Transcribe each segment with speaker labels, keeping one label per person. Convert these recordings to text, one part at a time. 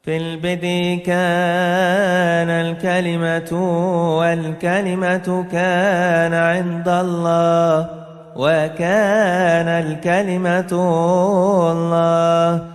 Speaker 1: في البدء كان الكلمة والكلمة كان عند الله وكان الكلمة الله.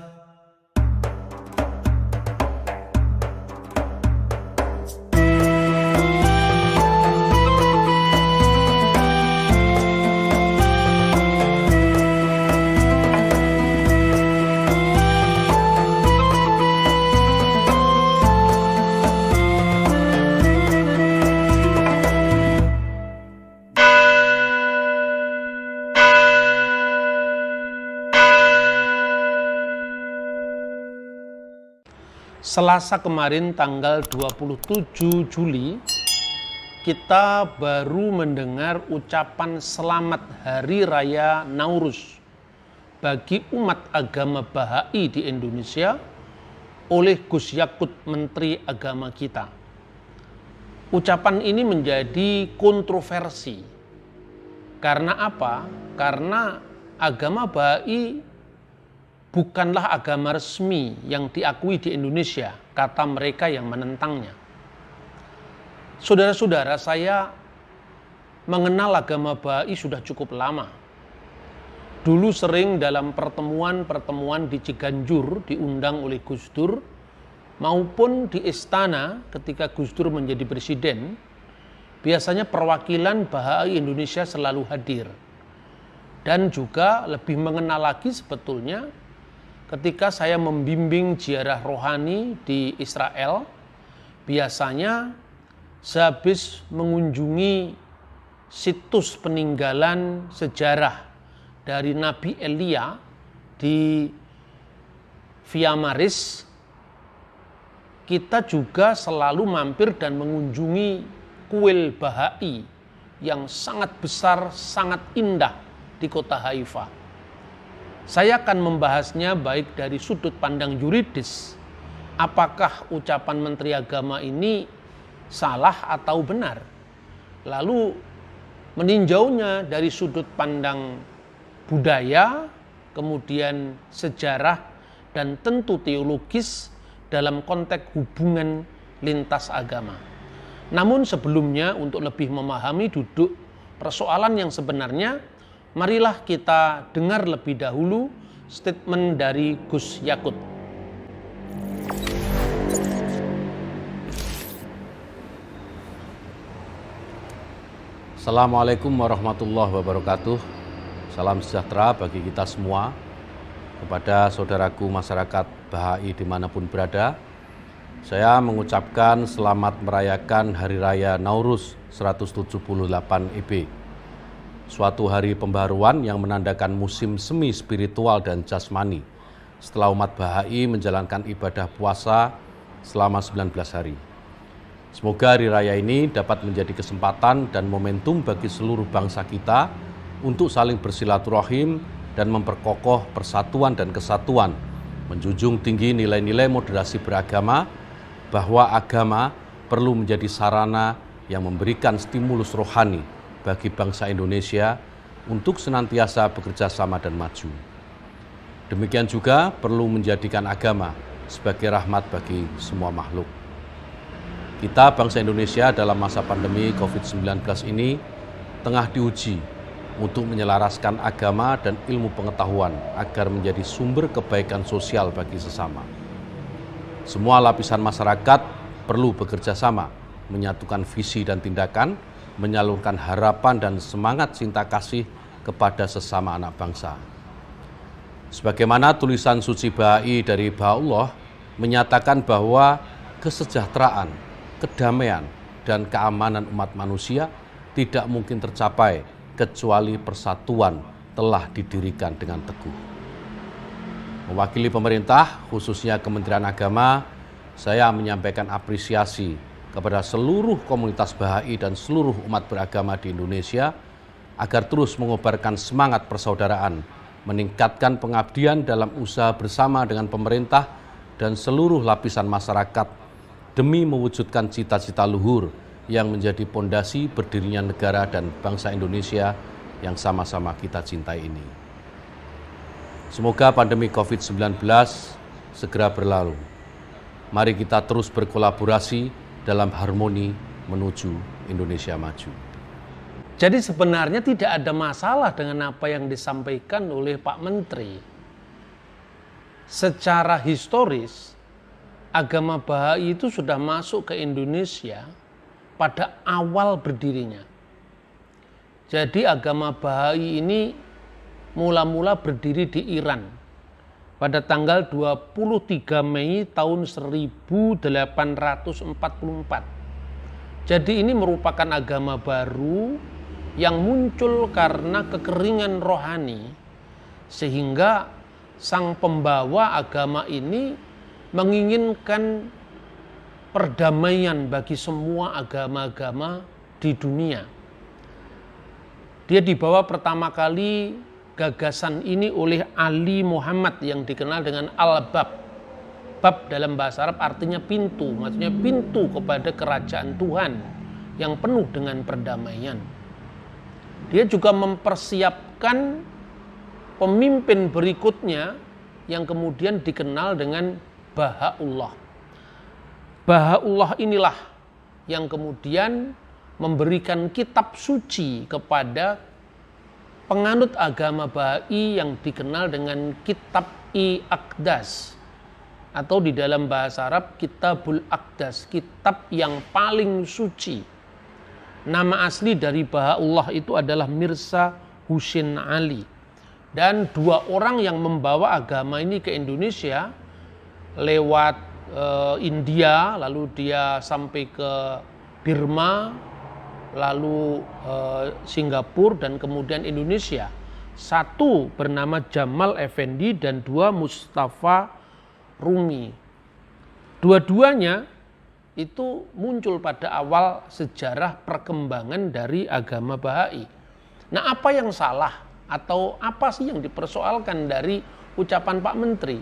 Speaker 2: Selasa kemarin tanggal 27 Juli kita baru mendengar ucapan selamat Hari Raya Nauruz bagi umat agama Bahai di Indonesia oleh Gus Yakut, Menteri Agama kita. Ucapan ini menjadi kontroversi. Karena apa? Karena agama Bahai bukanlah agama resmi yang diakui di Indonesia, kata mereka yang menentangnya. Saudara-saudara, saya mengenal agama Bahai sudah cukup lama. Dulu sering dalam pertemuan-pertemuan di Ciganjur diundang oleh Gus Dur, maupun di istana ketika Gus Dur menjadi presiden, biasanya perwakilan Bahai Indonesia selalu hadir. Dan juga lebih mengenal lagi sebetulnya ketika saya membimbing ziarah rohani di Israel, biasanya sehabis mengunjungi situs peninggalan sejarah dari Nabi Elia di Via Maris, kita juga selalu mampir dan mengunjungi kuil Bahai yang sangat besar, sangat indah di kota Haifa. Saya akan membahasnya baik dari sudut pandang yuridis, apakah ucapan Menteri Agama ini salah atau benar. Lalu meninjaunya dari sudut pandang budaya, kemudian sejarah, dan tentu teologis dalam konteks hubungan lintas agama. Namun sebelumnya untuk lebih memahami duduk persoalan yang sebenarnya, marilah kita dengar lebih dahulu statement dari Gus Yakut.
Speaker 3: Assalamualaikum warahmatullahi wabarakatuh. Salam sejahtera bagi kita semua. Kepada saudaraku masyarakat Bahai dimanapun berada, saya mengucapkan selamat merayakan Hari Raya Nauruz 178 EB. Suatu hari pembaharuan yang menandakan musim semi spiritual dan jasmani setelah umat Bahai menjalankan ibadah puasa selama 19 hari. Semoga hari raya ini dapat menjadi kesempatan dan momentum bagi seluruh bangsa kita untuk saling bersilaturahim dan memperkokoh persatuan dan kesatuan, menjunjung tinggi nilai-nilai moderasi beragama, bahwa agama perlu menjadi sarana yang memberikan stimulus rohani bagi bangsa Indonesia untuk senantiasa bekerja sama dan maju. Demikian juga perlu menjadikan agama sebagai rahmat bagi semua makhluk. Kita bangsa Indonesia dalam masa pandemi COVID-19 ini tengah diuji untuk menyelaraskan agama dan ilmu pengetahuan agar menjadi sumber kebaikan sosial bagi sesama. Semua lapisan masyarakat perlu bekerja sama, menyatukan visi dan tindakan, menyalurkan harapan dan semangat cinta kasih kepada sesama anak bangsa. Sebagaimana tulisan suci Bahai dari Baha'ullah menyatakan bahwa kesejahteraan, kedamaian, dan keamanan umat manusia tidak mungkin tercapai kecuali persatuan telah didirikan dengan teguh. Mewakili pemerintah, khususnya Kementerian Agama, saya menyampaikan apresiasi kepada seluruh komunitas Bahai dan seluruh umat beragama di Indonesia agar terus mengobarkan semangat persaudaraan, meningkatkan pengabdian dalam usaha bersama dengan pemerintah dan seluruh lapisan masyarakat demi mewujudkan cita-cita luhur yang menjadi pondasi berdirinya negara dan bangsa Indonesia yang sama-sama kita cintai ini. Semoga pandemi COVID-19 segera berlalu. Mari kita terus berkolaborasi dalam harmoni menuju Indonesia maju.
Speaker 2: Jadi sebenarnya tidak ada masalah dengan apa yang disampaikan oleh Pak Menteri. Secara historis, agama Bahai itu sudah masuk ke Indonesia pada awal berdirinya. Jadi agama Bahai ini mula-mula berdiri di Iran pada tanggal 23 Mei tahun 1844. Jadi ini merupakan agama baru yang muncul karena kekeringan rohani, sehingga sang pembawa agama ini menginginkan perdamaian bagi semua agama-agama di dunia. Dia dibawa pertama kali gagasan ini oleh Ali Muhammad yang dikenal dengan Al-Bab. Bab dalam bahasa Arab artinya pintu, maksudnya pintu kepada kerajaan Tuhan yang penuh dengan perdamaian. Dia juga mempersiapkan pemimpin berikutnya yang kemudian dikenal dengan Baha'ullah. Baha'ullah inilah yang kemudian memberikan kitab suci kepada penganut agama Bahai yang dikenal dengan Kitab I-Aqdas, atau di dalam bahasa Arab Kitabul Aqdas, kitab yang paling suci. Nama asli dari Baha'ullah itu adalah Mirza Husin Ali. Dan dua orang yang membawa agama ini ke Indonesia lewat India, lalu dia sampai ke Burma, lalu Singapura, dan kemudian Indonesia. Satu bernama Jamal Effendi dan dua Mustafa Rumi. Dua-duanya itu muncul pada awal sejarah perkembangan dari agama Bahai. Nah, apa yang salah atau apa sih yang dipersoalkan dari ucapan Pak Menteri?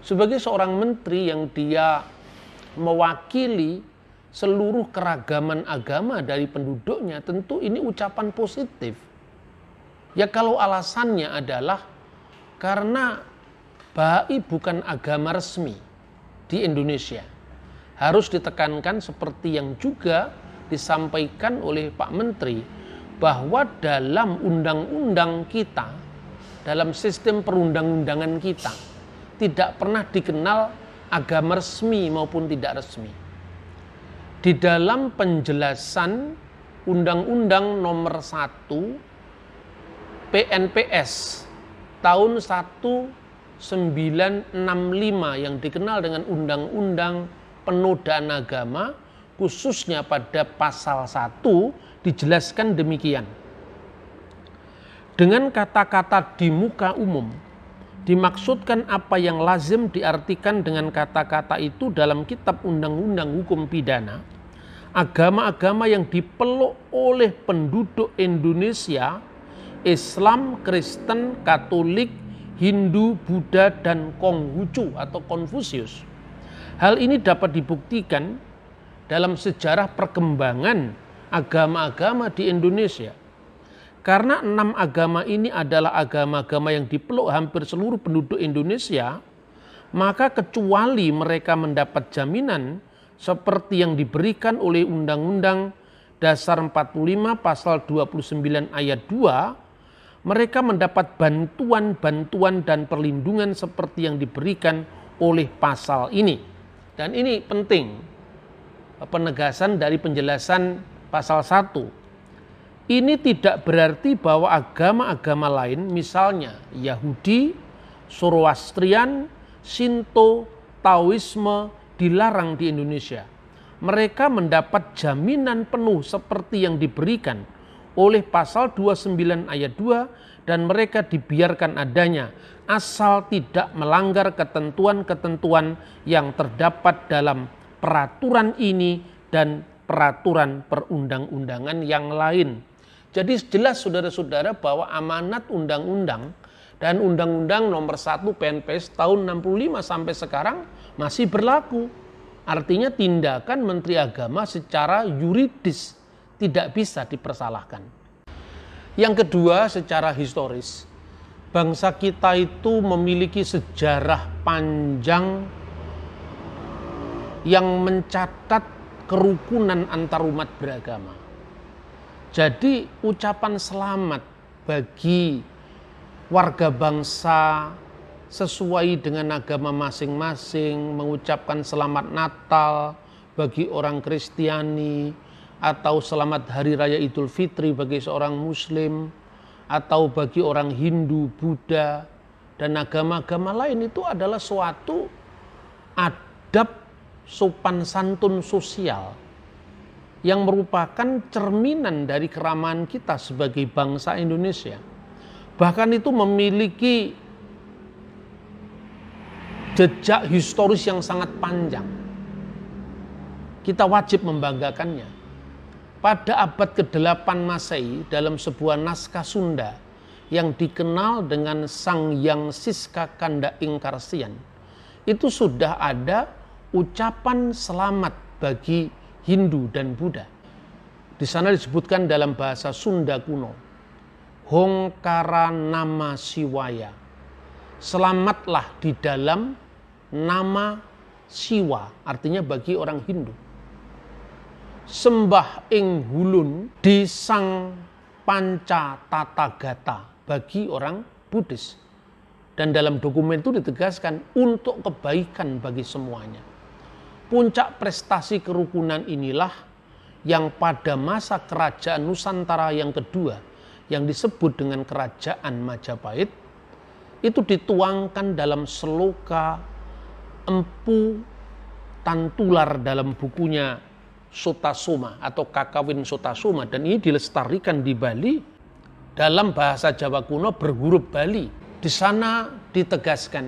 Speaker 2: Sebagai seorang menteri yang dia mewakili seluruh keragaman agama dari penduduknya, tentu ini ucapan positif. Ya kalau alasannya adalah karena Bahai bukan agama resmi di Indonesia. Harus ditekankan seperti yang juga disampaikan oleh Pak Menteri, bahwa dalam undang-undang kita, dalam sistem perundang-undangan kita, tidak pernah dikenal agama resmi maupun tidak resmi. Di dalam penjelasan Undang-Undang Nomor 1 PNPS tahun 1965 yang dikenal dengan Undang-Undang Penodaan Agama, khususnya pada pasal 1 dijelaskan demikian. Dengan kata-kata di muka umum, dimaksudkan apa yang lazim diartikan dengan kata-kata itu dalam kitab undang-undang hukum pidana. Agama-agama yang dipeluk oleh penduduk Indonesia, Islam, Kristen, Katolik, Hindu, Buddha, dan Konghucu atau Konfusius. Hal ini dapat dibuktikan dalam sejarah perkembangan agama-agama di Indonesia. Karena 6 agama ini adalah agama-agama yang dipeluk hampir seluruh penduduk Indonesia, maka kecuali mereka mendapat jaminan seperti yang diberikan oleh Undang-Undang Dasar 45 pasal 29 ayat 2, mereka mendapat bantuan-bantuan dan perlindungan seperti yang diberikan oleh pasal ini. Dan ini penting, penegasan dari penjelasan pasal 1. Ini tidak berarti bahwa agama-agama lain, misalnya Yahudi, Zoroastrian, Shinto, Taoisme, dilarang di Indonesia. Mereka mendapat jaminan penuh seperti yang diberikan oleh pasal 29 ayat 2 dan mereka dibiarkan adanya asal tidak melanggar ketentuan-ketentuan yang terdapat dalam peraturan ini dan peraturan perundang-undangan yang lain. Jadi jelas saudara-saudara bahwa amanat undang-undang dan Undang-Undang Nomor 1 PNPS tahun 65 sampai sekarang masih berlaku. Artinya tindakan Menteri Agama secara yuridis tidak bisa dipersalahkan. Yang kedua, secara historis, bangsa kita itu memiliki sejarah panjang yang mencatat kerukunan antarumat beragama. Jadi ucapan selamat bagi warga bangsa sesuai dengan agama masing-masing, mengucapkan selamat Natal bagi orang Kristiani, atau selamat Hari Raya Idul Fitri bagi seorang Muslim, atau bagi orang Hindu, Buddha, dan agama-agama lain, itu adalah suatu adab sopan santun sosial yang merupakan cerminan dari keramahan kita sebagai bangsa Indonesia. Bahkan itu memiliki jejak historis yang sangat panjang. Kita wajib membanggakannya. Pada abad ke-8 Masehi, dalam sebuah naskah Sunda yang dikenal dengan Sang Hyang Siska Kanda Ingkarsian, itu sudah ada ucapan selamat bagi Hindu dan Buddha. Di sana disebutkan dalam bahasa Sunda kuno, Hongkara Nama Siwaya. Selamatlah di dalam nama Siwa, artinya bagi orang Hindu. Sembah ing hulun di Sang Panca Tathagata bagi orang Buddhis. Dan dalam dokumen itu ditegaskan untuk kebaikan bagi semuanya. Puncak prestasi kerukunan inilah yang pada masa kerajaan Nusantara yang kedua, yang disebut dengan Kerajaan Majapahit, itu dituangkan dalam seloka Empu Tantular dalam bukunya Sotasoma atau Kakawin Sotasoma, dan ini dilestarikan di Bali dalam bahasa Jawa kuno berhuruf Bali. Di sana ditegaskan,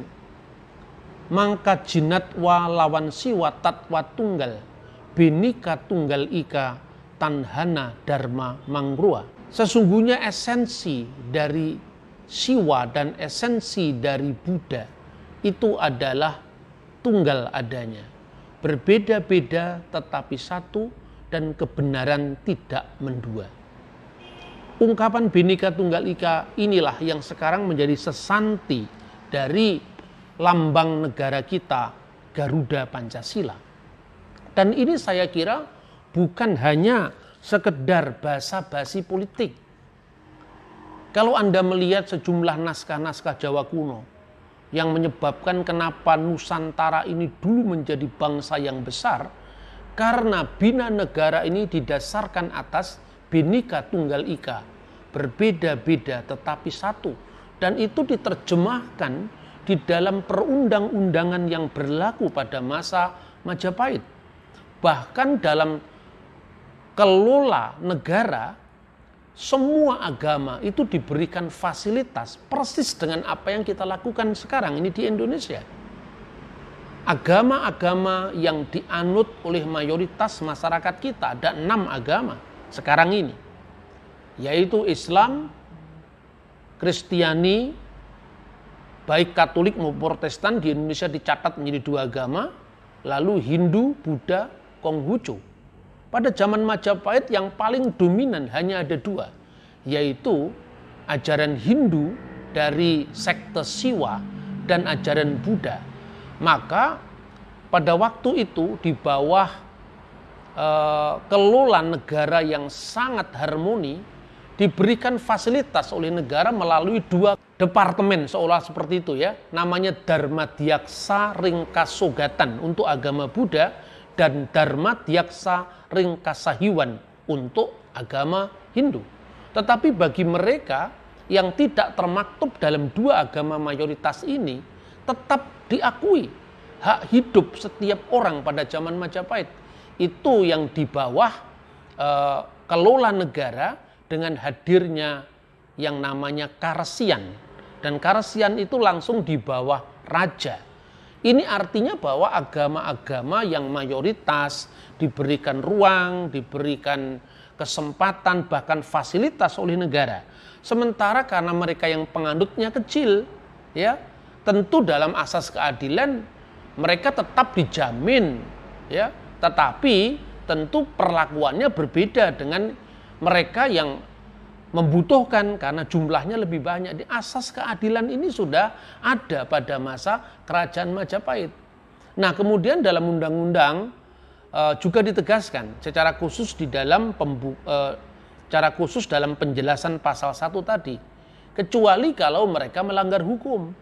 Speaker 2: mangka jinatwa lawan siwa tatwa tunggal, binika tunggal ika tanhana dharma mangrua. Sesungguhnya esensi dari Siwa dan esensi dari Buddha itu adalah tunggal adanya, berbeda-beda tetapi satu, dan kebenaran tidak mendua. Ungkapan Bhinneka Tunggal Ika inilah yang sekarang menjadi sesanti dari lambang negara kita, Garuda Pancasila. Dan ini saya kira bukan hanya sekedar basa-basi politik. Kalau Anda melihat sejumlah naskah-naskah Jawa kuno yang menyebabkan kenapa Nusantara ini dulu menjadi bangsa yang besar, karena bina negara ini didasarkan atas Bhinneka Tunggal Ika, berbeda-beda tetapi satu. Dan itu diterjemahkan di dalam perundang-undangan yang berlaku pada masa Majapahit. Bahkan dalam kelola negara, semua agama itu diberikan fasilitas persis dengan apa yang kita lakukan sekarang ini di Indonesia. Agama-agama yang dianut oleh mayoritas masyarakat kita, ada 6 agama sekarang ini, yaitu Islam, Kristiani, baik Katolik maupun Protestan di Indonesia dicatat menjadi 2 agama, lalu Hindu, Buddha, Konghucu. Pada zaman Majapahit yang paling dominan hanya ada 2, yaitu ajaran Hindu dari sekte Siwa dan ajaran Buddha. Maka pada waktu itu di bawah kelola negara yang sangat harmoni, diberikan fasilitas oleh negara melalui 2 departemen seolah seperti itu ya, namanya Dharma Dyaksa Ringkasogatan untuk agama Buddha dan Dharma Dyaksa Ringkasahiwan untuk agama Hindu. Tetapi bagi mereka yang tidak termaktub dalam 2 agama mayoritas ini, tetap diakui hak hidup setiap orang pada zaman Majapahit. Itu yang di bawah kelola negara dengan hadirnya yang namanya Karesian. Dan Karesian itu langsung di bawah raja. Ini artinya bahwa agama-agama yang mayoritas diberikan ruang, diberikan kesempatan, bahkan fasilitas oleh negara. Sementara karena mereka yang penganutnya kecil, ya, tentu dalam asas keadilan mereka tetap dijamin, ya, tetapi tentu perlakuannya berbeda dengan mereka yang membutuhkan karena jumlahnya lebih banyak. Di asas keadilan ini sudah ada pada masa Kerajaan Majapahit. Nah, kemudian dalam undang-undang juga ditegaskan secara khusus dalam penjelasan pasal 1 tadi, kecuali kalau mereka melanggar hukum.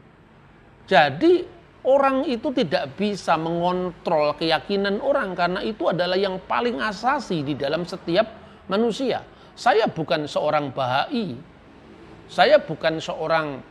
Speaker 2: Jadi orang itu tidak bisa mengontrol keyakinan orang karena itu adalah yang paling asasi di dalam setiap manusia. Saya bukan seorang Bahai, saya bukan seorang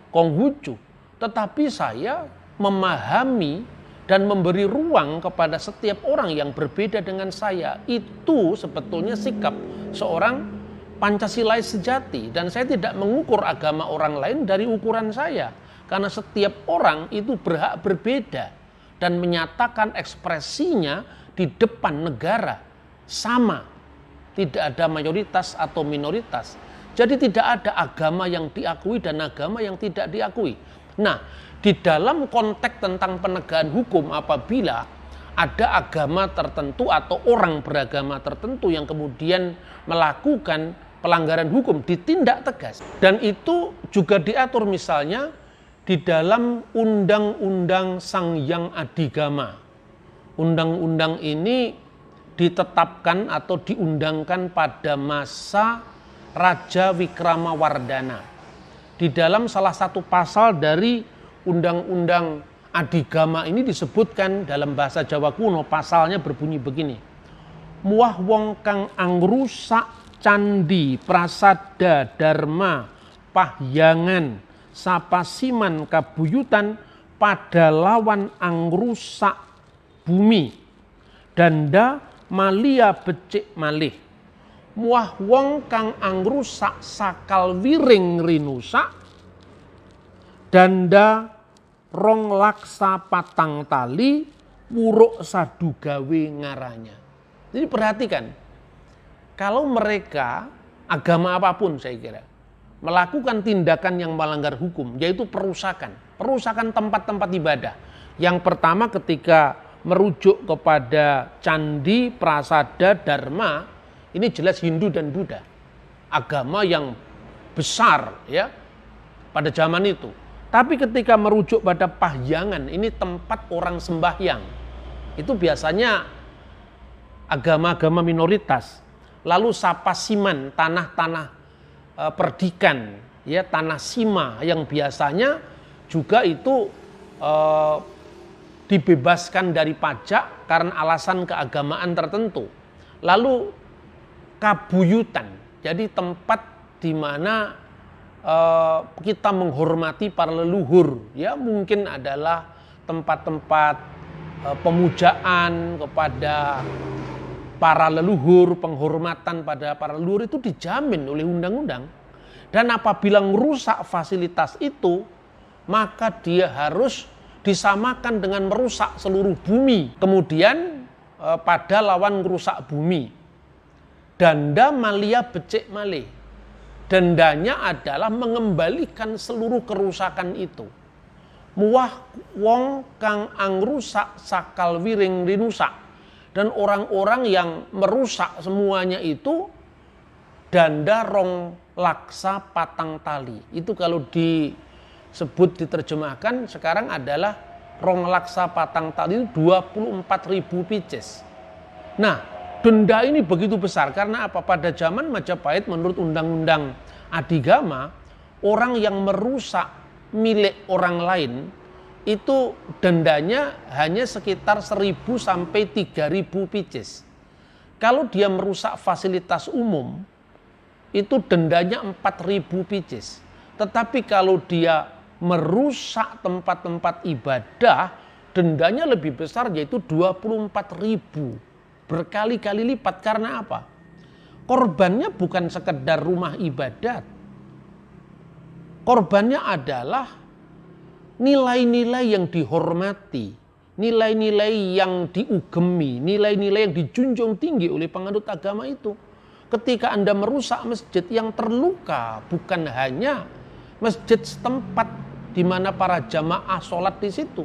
Speaker 2: Konghucu, tetapi saya memahami dan memberi ruang kepada setiap orang yang berbeda dengan saya. Itu sebetulnya sikap seorang Pancasilais sejati. Dan saya tidak mengukur agama orang lain dari ukuran saya. Karena setiap orang itu berhak berbeda dan menyatakan ekspresinya di depan negara sama. Tidak ada mayoritas atau minoritas. Jadi tidak ada agama yang diakui dan agama yang tidak diakui. Nah, di dalam konteks tentang penegakan hukum, apabila ada agama tertentu atau orang beragama tertentu yang kemudian melakukan pelanggaran hukum, ditindak tegas. Dan itu juga diatur misalnya di dalam Undang-Undang Sangyang Adigama. Undang-undang ini ditetapkan atau diundangkan pada masa Raja Wikramawardhana. Di dalam salah satu pasal dari Undang-Undang Adigama ini disebutkan dalam bahasa Jawa kuno, pasalnya berbunyi begini. Muah wong kang angrusak candi, prasada, dharma, pahyangan, sapasiman kabuyutan pada lawan angrusak bumi, danda malia becik malih. Muah wong kang angrusak sakal wiring rinusak, danda rong laksa patang tali, wuruk sadu gawe ngaranya. Jadi perhatikan, kalau mereka agama apapun saya kira melakukan tindakan yang melanggar hukum, yaitu perusakan tempat-tempat ibadah. Yang pertama ketika merujuk kepada candi, prasada, dharma, ini jelas Hindu dan Buddha, agama yang besar ya pada zaman itu. Tapi ketika merujuk pada pahyangan, ini tempat orang sembahyang, itu biasanya agama-agama minoritas. Lalu sapasiman, tanah-tanah perdikan, ya tanah sima yang biasanya juga itu dibebaskan dari pajak karena alasan keagamaan tertentu. Lalu kabuyutan, jadi tempat di mana kita menghormati para leluhur, ya mungkin adalah tempat-tempat pemujaan kepada para leluhur, penghormatan pada para leluhur itu dijamin oleh undang-undang. Dan apabila merusak fasilitas itu, maka dia harus disamakan dengan merusak seluruh bumi. Kemudian pada lawan merusak bumi, danda malia becik malih. Dendanya adalah mengembalikan seluruh kerusakan itu. Muah wong kang angrusak sakal wiring rinusak. Dan orang-orang yang merusak semuanya itu danda rong laksa patang tali. Itu kalau disebut diterjemahkan sekarang adalah rong laksa patang tali itu 24.000 pices. Nah, denda ini begitu besar karena apa? Pada zaman Majapahit menurut Undang-Undang Adigama, orang yang merusak milik orang lain itu dendanya hanya sekitar 1.000 sampai 3.000 pices. Kalau dia merusak fasilitas umum itu dendanya 4.000 pices. Tetapi kalau dia merusak tempat-tempat ibadah, dendanya lebih besar yaitu 24.000. Berkali-kali lipat. Karena apa? Korbannya bukan sekedar rumah ibadat. Korbannya adalah nilai-nilai yang dihormati, nilai-nilai yang diugemi, nilai-nilai yang dijunjung tinggi oleh penganut agama itu. Ketika Anda merusak masjid, yang terluka bukan hanya masjid setempat di mana para jamaah sholat di situ,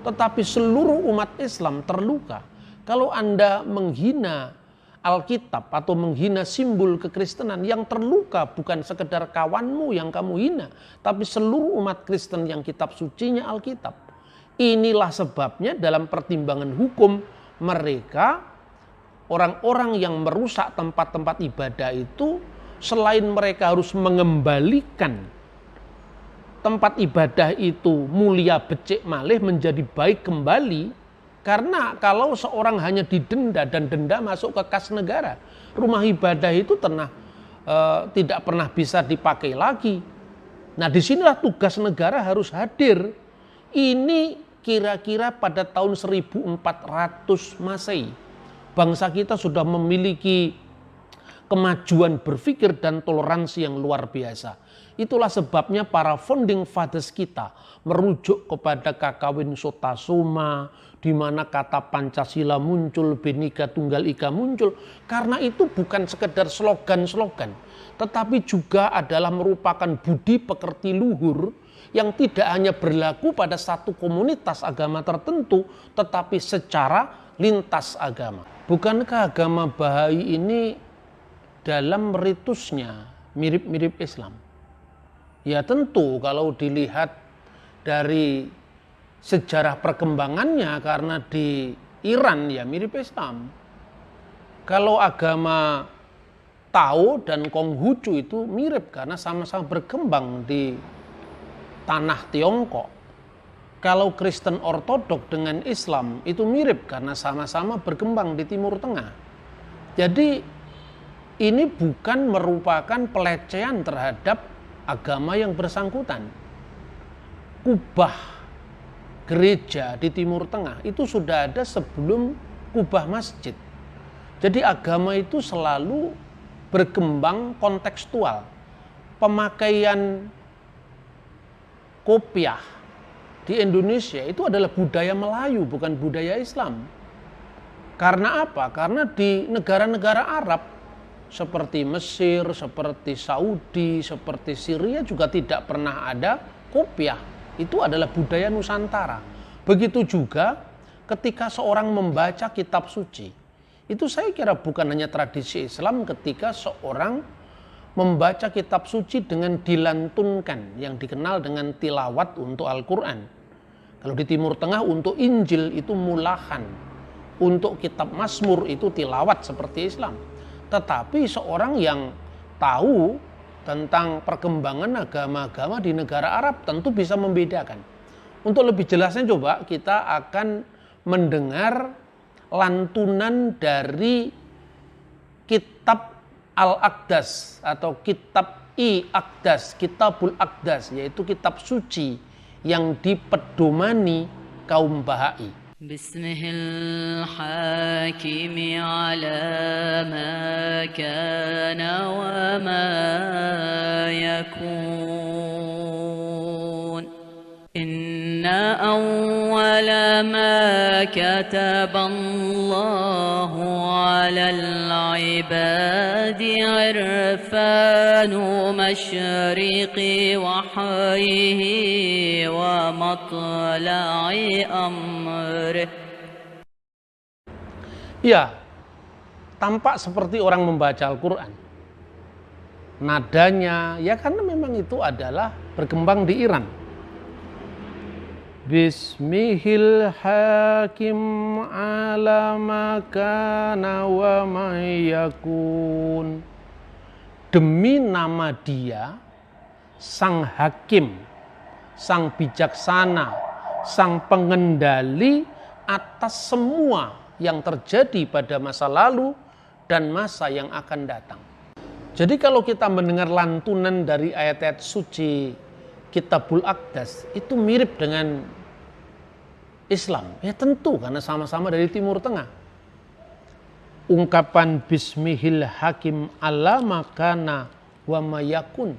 Speaker 2: tetapi seluruh umat Islam terluka. Kalau Anda menghina Alkitab atau menghina simbol kekristenan, yang terluka bukan sekedar kawanmu yang kamu hina, tapi seluruh umat Kristen yang kitab sucinya Alkitab. Inilah sebabnya dalam pertimbangan hukum mereka, orang-orang yang merusak tempat-tempat ibadah itu, selain mereka harus mengembalikan tempat ibadah itu mulia becik malih menjadi baik kembali. Karena kalau seorang hanya didenda dan denda masuk ke kas negara, rumah ibadah itu tidak pernah bisa dipakai lagi. Nah, disinilah tugas negara harus hadir. Ini kira-kira pada tahun 1400 Masehi. Bangsa kita sudah memiliki kemajuan berpikir dan toleransi yang luar biasa. Itulah sebabnya para founding fathers kita merujuk kepada Kakawin Sutasoma, di mana kata Pancasila muncul, Bhinneka Tunggal Ika muncul. Karena itu bukan sekedar slogan-slogan, tetapi juga adalah merupakan budi pekerti luhur yang tidak hanya berlaku pada satu komunitas agama tertentu, tetapi secara lintas agama. Bukankah agama Baha'i ini dalam ritusnya mirip-mirip Islam? Ya tentu kalau dilihat dari sejarah perkembangannya, karena di Iran ya mirip Islam. Kalau agama Tao dan Konghucu itu mirip karena sama-sama berkembang di tanah Tiongkok. Kalau Kristen Ortodok dengan Islam itu mirip karena sama-sama berkembang di Timur Tengah. Jadi ini bukan merupakan pelecehan terhadap agama yang bersangkutan. Kubah gereja di Timur Tengah itu sudah ada sebelum kubah masjid. Jadi agama itu selalu berkembang kontekstual. Pemakaian kopiah di Indonesia itu adalah budaya Melayu, bukan budaya Islam. Karena apa? Karena di negara-negara Arab seperti Mesir, seperti Saudi, seperti Syria juga tidak pernah ada kopiah. Itu adalah budaya Nusantara. Begitu juga ketika seorang membaca kitab suci. Itu saya kira bukan hanya tradisi Islam ketika seorang membaca kitab suci dengan dilantunkan, yang dikenal dengan tilawat untuk Al-Quran. Kalau di Timur Tengah untuk Injil itu mulahan, untuk kitab Mazmur itu tilawat seperti Islam. Tetapi seorang yang tahu tentang perkembangan agama-agama di negara Arab tentu bisa membedakan. Untuk lebih jelasnya coba kita akan mendengar lantunan dari kitab Al-Aqdas atau kitab Aqdas, Kitabul Aqdas, yaitu kitab suci yang dipedomani kaum Baha'i.
Speaker 4: Bismillahil hakimi ala ma kana wa ma yakun. Inna awwala ma kataballahu ala al-ibadi irfanu masyriqi wahyihi wa matla'i amrih.
Speaker 2: Ya, tampak seperti orang membaca Al-Quran. Nadanya, ya karena memang itu adalah berkembang di Iran. Bismihil hakim ala makana wa mayakun. Demi nama dia, sang hakim, sang bijaksana, sang pengendali atas semua yang terjadi pada masa lalu dan masa yang akan datang. Jadi kalau kita mendengar lantunan dari ayat-ayat suci Kitabul Aqdas itu mirip dengan Islam. Ya tentu karena sama-sama dari Timur Tengah. Ungkapan Bismihil Hakim ala makana wa mayakun.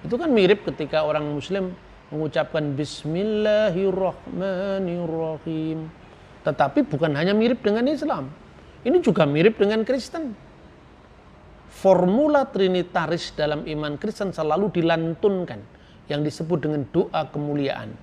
Speaker 2: Itu kan mirip ketika orang Muslim mengucapkan Bismillahirrahmanirrahim. Tetapi bukan hanya mirip dengan Islam. Ini juga mirip dengan Kristen. Formula trinitaris dalam iman Kristen selalu dilantunkan, yang disebut dengan doa kemuliaan.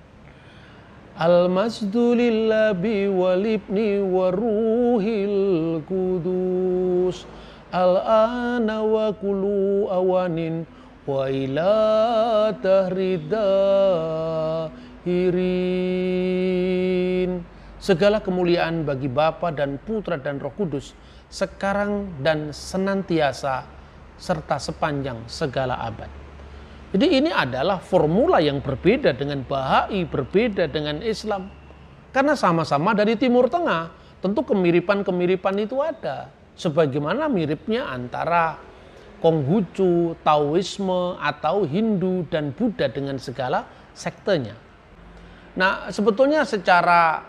Speaker 2: Al-masdu lillahi walibni wa ruhil kudus al-ana wa kulu awanin wa ila tahrida akhirin. Segala kemuliaan bagi Bapa dan Putra dan Roh Kudus, sekarang dan senantiasa, serta sepanjang segala abad. Jadi ini adalah formula yang berbeda dengan Bahai, berbeda dengan Islam. Karena sama-sama dari Timur Tengah, tentu kemiripan-kemiripan itu ada. Sebagaimana miripnya antara Konghucu, Taoisme, atau Hindu dan Buddha dengan segala sektenya. Nah, sebetulnya secara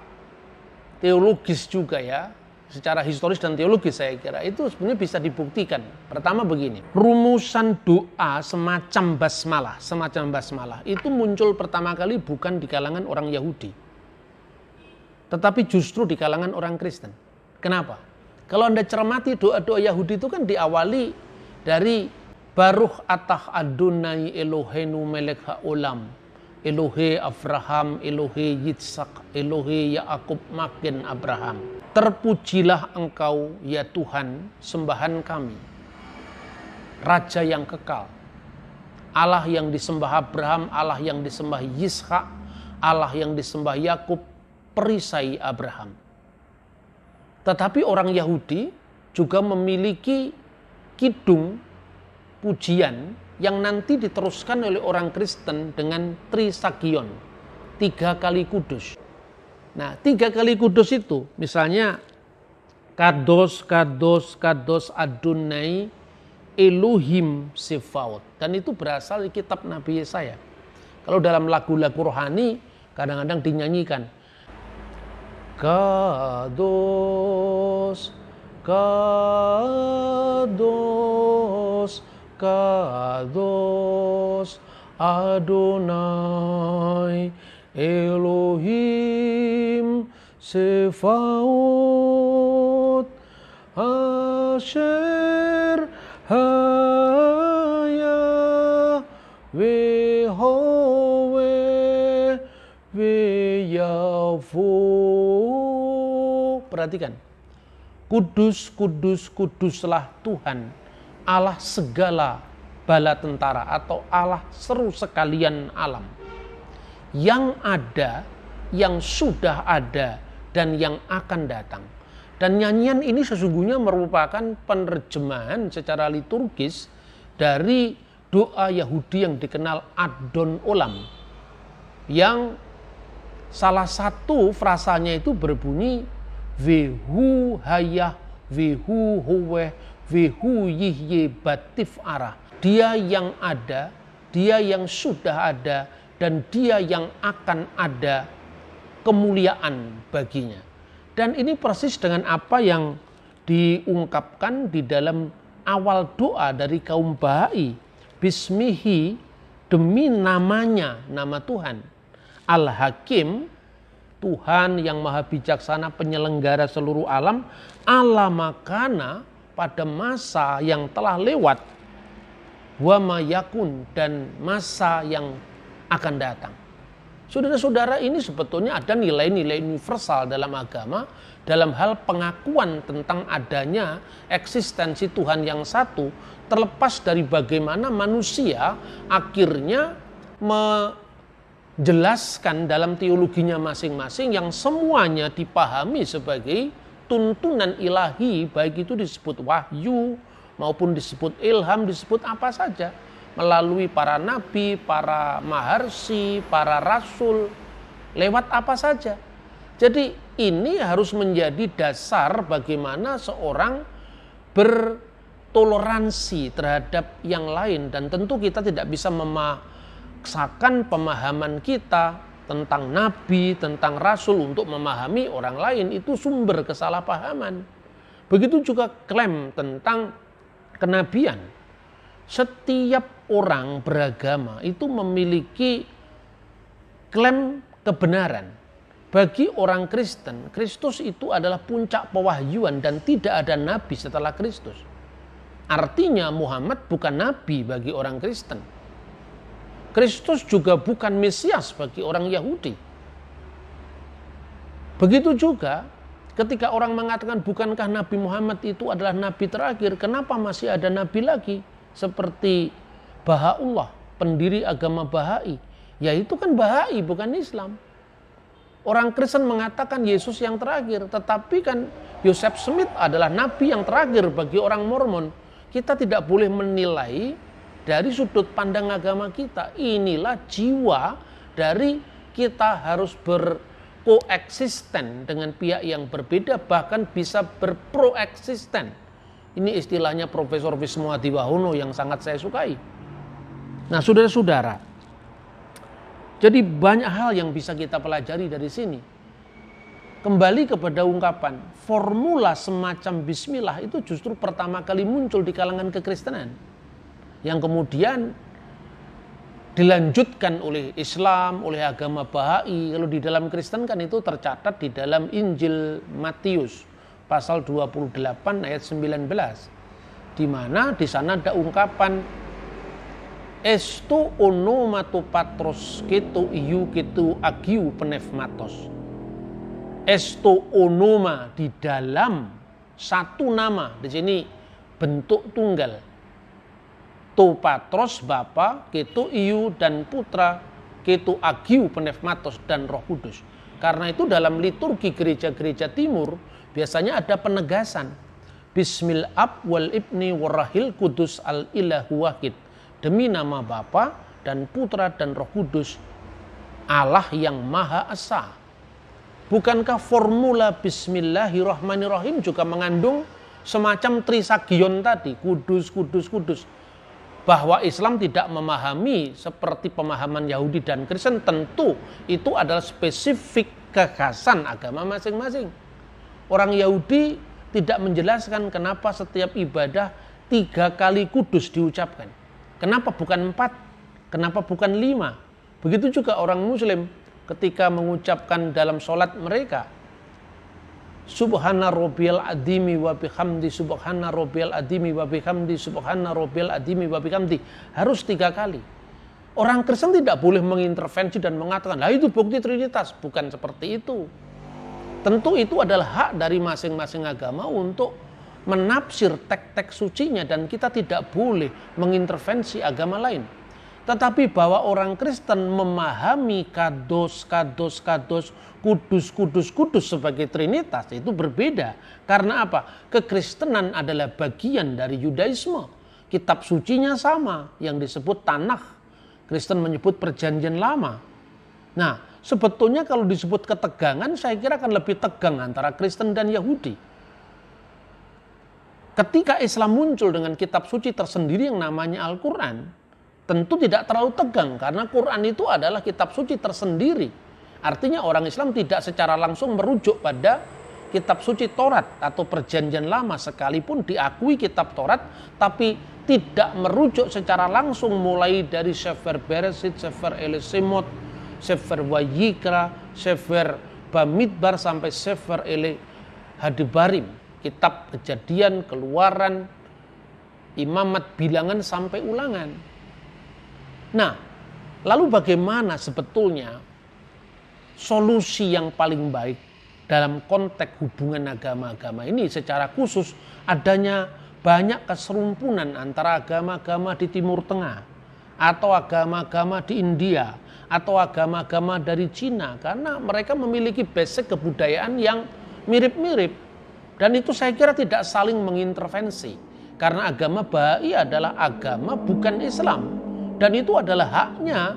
Speaker 2: teologis juga ya, secara historis dan teologis saya kira itu sebenarnya bisa dibuktikan. Pertama begini, rumusan doa semacam basmalah itu muncul pertama kali bukan di kalangan orang Yahudi, tetapi justru di kalangan orang Kristen. Kenapa? Kalau Anda cermati doa-doa Yahudi itu kan diawali dari Baruch atah Adonai Eloheinu melek haolam, Elohe Abraham, Elohe Yitzhak, Elohe Yaakub makin Abraham. Terpujilah Engkau ya Tuhan, sembahan kami, Raja yang kekal, Allah yang disembah Abraham, Allah yang disembah Yitzhak, Allah yang disembah Yakub, perisai Abraham. Tetapi orang Yahudi juga memiliki kidung pujian yang nanti diteruskan oleh orang Kristen dengan Trisagion, 3 kali kudus. Nah, 3 kali kudus itu misalnya Kados, Kados, Kados Adonai Elohim Sefaot. Dan itu berasal dari kitab Nabi Yesaya. Kalau dalam lagu-lagu rohani kadang-kadang dinyanyikan Kados, Kados, Kados Adonai Elohim Sefaot Asher Haya Wehowe Weyafu. Perhatikan, kudus, kudus, kuduslah Tuhan Allah segala bala tentara atau Allah seru sekalian alam, yang ada, yang sudah ada, dan yang akan datang. Dan nyanyian ini sesungguhnya merupakan penerjemahan secara liturgis dari doa Yahudi yang dikenal Adon Olam, yang salah satu frasanya itu berbunyi Vehu hayah, Vehu howeh, Vehu yihye batif arah. Dia yang ada, dia yang sudah ada, dan dia yang akan ada, kemuliaan baginya. Dan ini persis dengan apa yang diungkapkan di dalam awal doa dari kaum Bahai. Bismihi, demi namanya, nama Tuhan. Al-Hakim, Tuhan yang maha bijaksana, penyelenggara seluruh alam. Alamakana, pada masa yang telah lewat, wa ma yakun, dan masa yang akan datang. Saudara-saudara, ini sebetulnya ada nilai-nilai universal dalam agama dalam hal pengakuan tentang adanya eksistensi Tuhan yang satu, terlepas dari bagaimana manusia akhirnya menjelaskan dalam teologinya masing-masing yang semuanya dipahami sebagai tuntunan ilahi, baik itu disebut wahyu maupun disebut ilham, disebut apa saja, melalui para nabi, para maharsi, para rasul, lewat apa saja. Jadi ini harus menjadi dasar bagaimana seorang bertoleransi terhadap yang lain, dan tentu kita tidak bisa memaksakan pemahaman kita tentang nabi, tentang rasul untuk memahami orang lain. Itu sumber kesalahpahaman. Begitu juga klaim tentang kenabian. Setiap orang beragama itu memiliki klaim kebenaran. Bagi orang Kristen, Kristus itu adalah puncak pewahyuan dan tidak ada nabi setelah Kristus. Artinya Muhammad bukan nabi bagi orang Kristen. Kristus juga bukan Mesias bagi orang Yahudi. Begitu juga ketika orang mengatakan bukankah Nabi Muhammad itu adalah nabi terakhir, kenapa masih ada nabi lagi? Seperti Baha'ullah, pendiri agama Bahai, Ya itu kan Bahai, bukan Islam. Orang Kristen mengatakan Yesus yang terakhir, tetapi kan Joseph Smith adalah nabi yang terakhir bagi orang Mormon. Kita tidak boleh menilai dari sudut pandang agama kita. Inilah jiwa dari kita harus berkoeksisten dengan pihak yang berbeda, bahkan bisa berproeksisten. Ini istilahnya Profesor Wisnu Adiwahono yang sangat saya sukai. Nah, saudara-saudara, jadi banyak hal yang bisa kita pelajari dari sini. Kembali kepada ungkapan, formula semacam bismillah itu justru pertama kali muncul di kalangan kekristenan. Yang kemudian dilanjutkan oleh Islam, oleh agama Bahai. Kalau di dalam Kristen kan itu tercatat di dalam Injil Matius pasal 28 ayat 19. Di mana di sana ada ungkapan estu onomatu patros ketu iu ketu agiu penefmatos. Esto onoma, di dalam satu nama, di sini bentuk tunggal. To patros Bapa, ketu iu dan putra, ketu agiu penefmatos dan Roh Kudus. Karena itu dalam liturgi gereja-gereja timur biasanya ada penegasan Bismil ab wal ibni warahil kudus al ilahu wahid. Demi nama Bapa dan Putra dan Roh Kudus, Allah yang Maha Esa. Bukankah formula Bismillahirrahmanirrahim juga mengandung semacam trisagion tadi, kudus, kudus, kudus. Bahwa Islam tidak memahami seperti pemahaman Yahudi dan Kristen, tentu itu adalah spesifik kekhasan agama masing-masing. Orang Yahudi tidak menjelaskan kenapa setiap ibadah 3 kali kudus diucapkan. Kenapa bukan 4? Kenapa bukan 5? Begitu juga orang Muslim ketika mengucapkan dalam sholat mereka, Subhana Rabbiyal Adimi wa bihamdi, Subhana Rabbiyal Adimi wa bihamdi, Subhana Rabbiyal Adimi wa bihamdi, harus 3 kali. Orang Kristen tidak boleh mengintervensi dan mengatakan, lah itu bukti Trinitas. Bukan seperti itu. Tentu itu adalah hak dari masing-masing agama untuk menafsir teks-teks sucinya, dan kita tidak boleh mengintervensi agama lain. Tetapi bahwa orang Kristen memahami kados, kudus sebagai Trinitas itu berbeda. Karena apa? Kekristenan adalah bagian dari Yudaisme. Kitab sucinya sama, yang disebut Tanakh. Kristen menyebut Perjanjian Lama. Nah, sebetulnya kalau disebut ketegangan, saya kira akan lebih tegang antara Kristen dan Yahudi. Ketika Islam muncul dengan kitab suci tersendiri yang namanya Al-Quran, tentu tidak terlalu tegang, karena Quran itu adalah kitab suci tersendiri. Artinya orang Islam tidak secara langsung merujuk pada kitab suci Taurat atau Perjanjian Lama, sekalipun diakui kitab Taurat, tapi tidak merujuk secara langsung mulai dari Sefer Bereshit, Sefer Elesemot, Sefer Wayikra, Sefer Bamidbar sampai Sefer Ele Hadebarim, kitab Kejadian, Keluaran, Imamat, Bilangan sampai Ulangan. Nah, lalu bagaimana sebetulnya solusi yang paling baik dalam konteks hubungan agama-agama ini? Secara khusus adanya banyak keserumpunan antara agama-agama di Timur Tengah, atau agama-agama di India, atau agama-agama dari Cina, karena mereka memiliki basic kebudayaan yang mirip-mirip. Dan itu saya kira tidak saling mengintervensi, karena agama Bahai adalah agama bukan Islam. Dan itu adalah haknya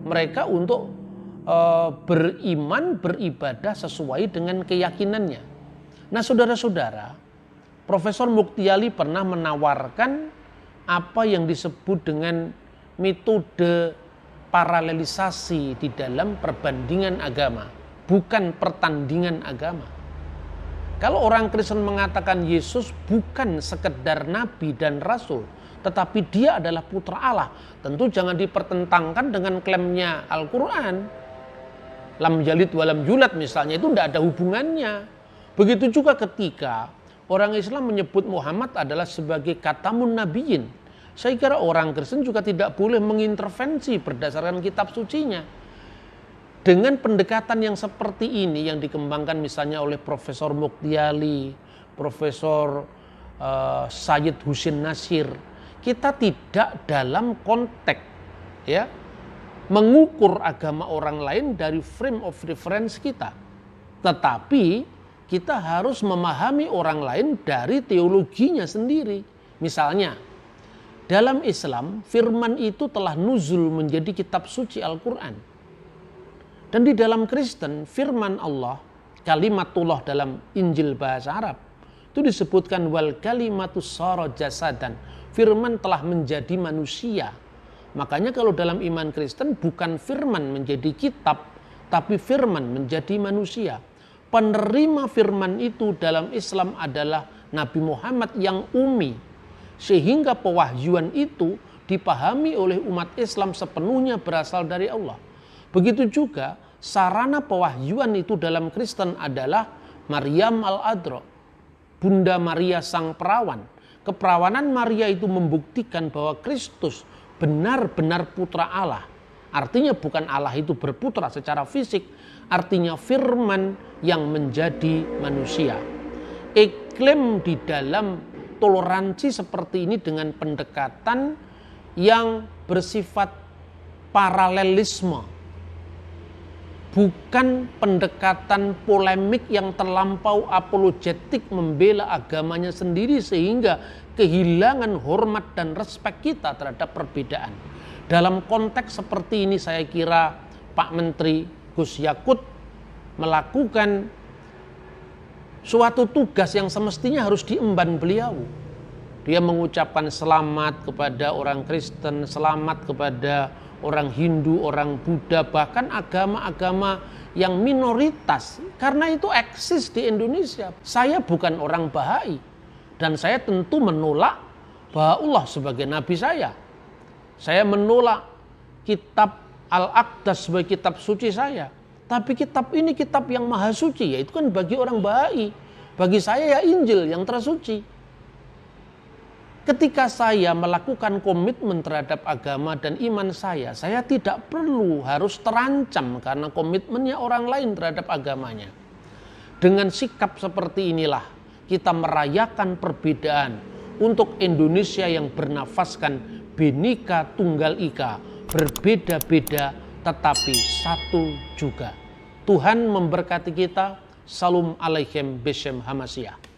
Speaker 2: mereka untuk beriman, beribadah sesuai dengan keyakinannya. Nah, saudara-saudara, Profesor Muktiali pernah menawarkan apa yang disebut dengan metode paralelisasi di dalam perbandingan agama, bukan pertandingan agama. Kalau orang Kristen mengatakan Yesus bukan sekedar nabi dan rasul, tetapi dia adalah putra Allah, tentu jangan dipertentangkan dengan klaimnya Al-Quran. Lam yalid walam yulad misalnya, itu tidak ada hubungannya. Begitu juga ketika orang Islam menyebut Muhammad adalah sebagai khatamun nabiyyin. Saya kira orang Kristen juga tidak boleh mengintervensi berdasarkan kitab sucinya. Dengan pendekatan yang seperti ini yang dikembangkan misalnya oleh Profesor Muktiali, Profesor Sayyid Husin Nasir, kita tidak dalam konteks ya mengukur agama orang lain dari frame of reference kita. Tetapi kita harus memahami orang lain dari teologinya sendiri. Misalnya, dalam Islam, firman itu telah nuzul menjadi kitab suci Al-Quran. Dan di dalam Kristen, firman Allah, kalimatullah dalam Injil bahasa Arab, itu disebutkan wal kalimatus sara jasadan. Firman telah menjadi manusia. Makanya kalau dalam iman Kristen bukan firman menjadi kitab, tapi firman menjadi manusia. Penerima firman itu dalam Islam adalah Nabi Muhammad yang ummi. Sehingga pewahyuan itu dipahami oleh umat Islam sepenuhnya berasal dari Allah. Begitu juga sarana pewahyuan itu dalam Kristen adalah Maryam al-Adra, Bunda Maria sang perawan. Keperawanan Maria itu membuktikan bahwa Kristus benar-benar putra Allah. Artinya bukan Allah itu berputra secara fisik, artinya firman yang menjadi manusia. Iklim di dalam toleransi seperti ini dengan pendekatan yang bersifat paralelisme, bukan pendekatan polemik yang terlampau apologetik membela agamanya sendiri sehingga kehilangan hormat dan respek kita terhadap perbedaan. Dalam konteks seperti ini saya kira Pak Menteri Gus Yakut melakukan suatu tugas yang semestinya harus diemban beliau. Dia mengucapkan selamat kepada orang Kristen, selamat kepada orang Hindu, orang Buddha, bahkan agama-agama yang minoritas. Karena itu eksis di Indonesia. Saya bukan orang Bahai. Dan saya tentu menolak bahwa Allah sebagai Nabi saya. Saya menolak kitab Al-Aqdas sebagai kitab suci saya. Tapi kitab ini kitab yang maha suci. Yaitu kan bagi orang Bahai. Bagi saya ya Injil yang tersuci. Ketika saya melakukan komitmen terhadap agama dan iman saya tidak perlu harus terancam karena komitmennya orang lain terhadap agamanya. Dengan sikap seperti inilah kita merayakan perbedaan untuk Indonesia yang bernafaskan Bhinneka Tunggal Ika, berbeda-beda tetapi satu juga. Tuhan memberkati kita. Salam alaikum besem hamasiyah.